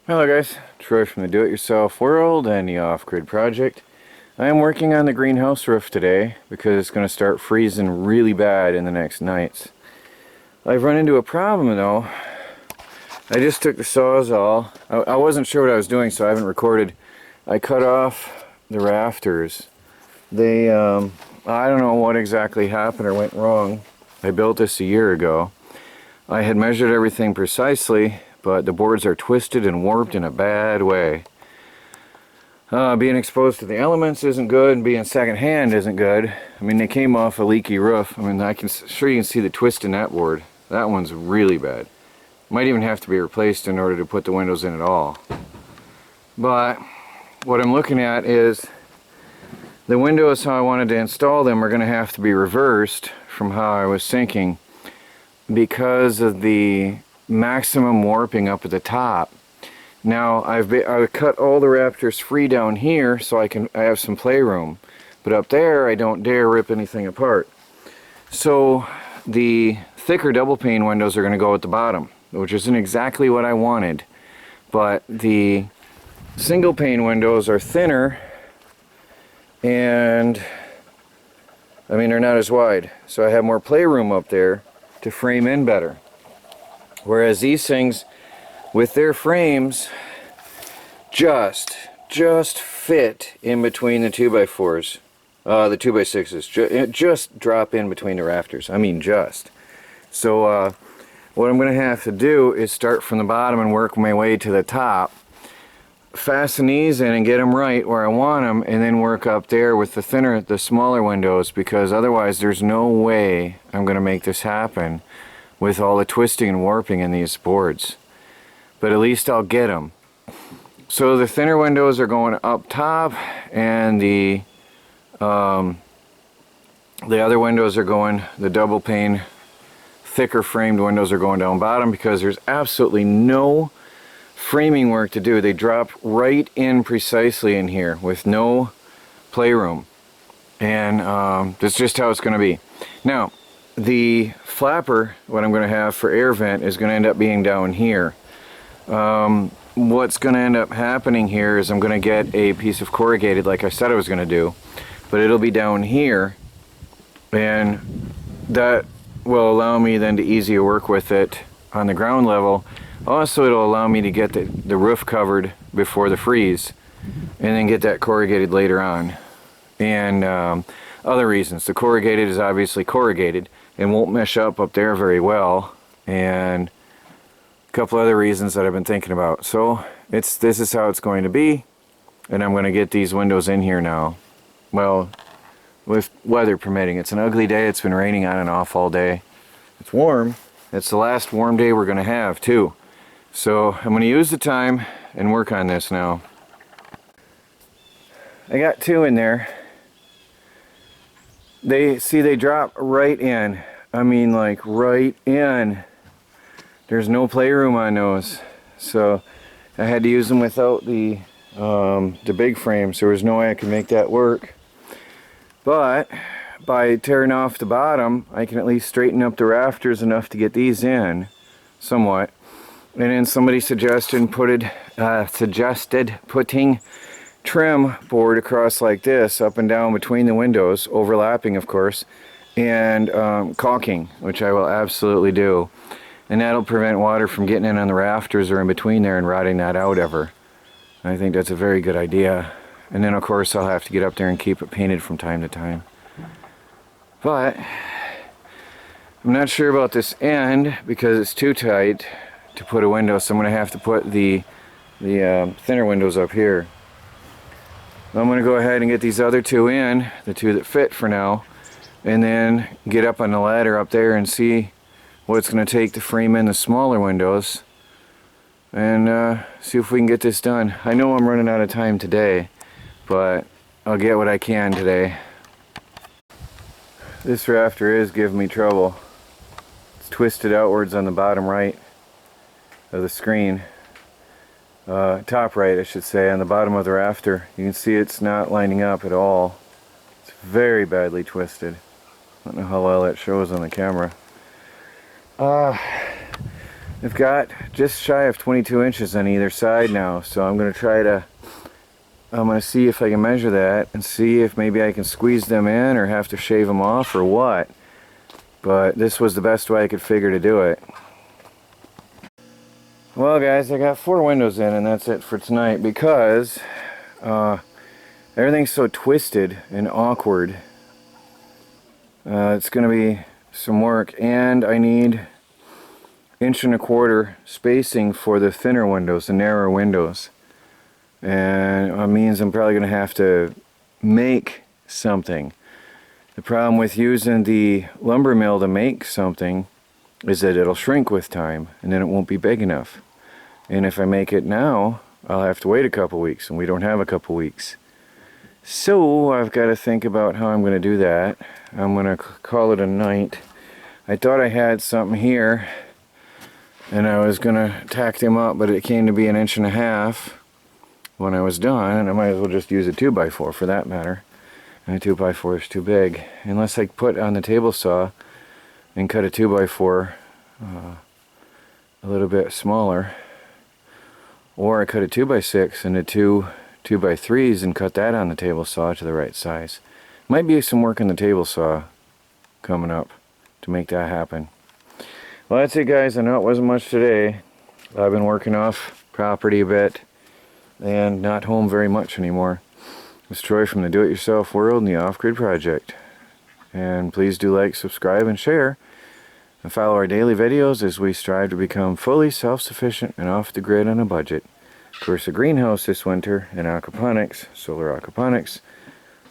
Hello guys, Troy from the Do-It-Yourself World and the Off-Grid Project. I am working on the greenhouse roof today because it's going to start freezing really bad in the next nights. I've run into a problem though. I just took the Sawzall. I wasn't sure what I was doing, so I haven't recorded. I cut off the rafters. I don't know what exactly happened or went wrong. I built this a year ago. I had measured everything precisely, but the boards are twisted and warped in a bad way. Being exposed to the elements isn't good, and being secondhand isn't good. I mean, they came off a leaky roof. I mean, sure you can see the twist in that board. That one's really bad. Might even have to be replaced in order to put the windows in at all. But what I'm looking at is the windows, how I wanted to install them, are going to have to be reversed from how I was thinking because of the maximum warping up at the top. Now I've cut all the rafters free down here so I have some playroom, but up there I don't dare rip anything apart. So the thicker double pane windows are going to go at the bottom, which isn't exactly what I wanted, but the single pane windows are thinner and I mean they're not as wide, so I have more playroom up there to frame in better. Whereas these things, with their frames, just fit in between the 2x4s, the 2x6s, just drop in between the rafters. I mean just. So what I'm going to have to do is start from the bottom and work my way to the top, fasten these in and get them right where I want them, and then work up there with the smaller windows, because otherwise there's no way I'm going to make this happen with all the twisting and warping in these boards. But at least I'll get them. So the thinner windows are going up top, and the other windows are going, the double pane, thicker framed windows are going down bottom, because there's absolutely no framing work to do. They drop right in precisely in here with no playroom. And that's just how it's going to be. Now, the flapper, what I'm going to have for air vent, is going to end up being down here. What's going to end up happening here is I'm going to get a piece of corrugated like I said I was going to do, but it'll be down here, and that will allow me then to easier work with it on the ground level. Also, it'll allow me to get the roof covered before the freeze, and then get that corrugated later on. And other reasons. The corrugated is obviously corrugated and won't mesh up there very well, and a couple other reasons that I've been thinking about. So this is how it's going to be, and I'm going to get these windows in here now. Well, with weather permitting. It's an ugly day. It's been raining on and off all day. It's warm. It's the last warm day we're going to have too. So I'm going to use the time and work on this now. I got two in there. They drop right in. I mean, like right in. There's no playroom on those, so I had to use them without the big frames. There was no way I could make that work. But by tearing off the bottom, I can at least straighten up the rafters enough to get these in somewhat. And then somebody suggested putting trim board across like this, up and down between the windows, overlapping of course, and caulking, which I will absolutely do. And that'll prevent water from getting in on the rafters or in between there and rotting that out ever. I think that's a very good idea. And then of course I'll have to get up there and keep it painted from time to time. But I'm not sure about this end because it's too tight to put a window, so I'm going to have to put the thinner windows up here. I'm going to go ahead and get these other two in, the two that fit for now, and then get up on the ladder up there and see what it's going to take to frame in the smaller windows, and see if we can get this done. I know I'm running out of time today, but I'll get what I can today. This rafter is giving me trouble. It's twisted outwards on the bottom right of the screen. Top right, I should say, on the bottom of the rafter. You can see it's not lining up at all. It's very badly twisted. I don't know how well that shows on the camera. I've got just shy of 22 inches on either side now, so I'm going to see if I can measure that and see if maybe I can squeeze them in or have to shave them off or what. But this was the best way I could figure to do it. Well guys, I got 4 windows in and that's it for tonight because everything's so twisted and awkward. It's going to be some work, and I need 1.25 inch spacing for the thinner windows, the narrower windows. And it means I'm probably going to have to make something. The problem with using the lumber mill to make something is that it'll shrink with time and then it won't be big enough. And if I make it now, I'll have to wait a couple weeks, and we don't have a couple weeks. So I've got to think about how I'm going to do that. I'm going to call it a night. I thought I had something here and I was going to tack them up, but it came to be 1.5 inches when I was done, and I might as well just use a 2x4 for that matter. And a 2x4 is too big. Unless I put on the table saw and cut a 2x4 a little bit smaller. Or I cut a 2x6 into 2x3s and cut that on the table saw to the right size. Might be some work on the table saw coming up to make that happen. Well, that's it guys. I know it wasn't much today. I've been working off property a bit and not home very much anymore. It's Troy from the Do-It-Yourself World and the Off-Grid Project. And please do like, subscribe, and share. And follow our daily videos as we strive to become fully self-sufficient and off the grid on a budget. Of course, a greenhouse this winter and aquaponics, solar aquaponics,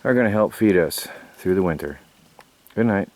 are going to help feed us through the winter. Good night.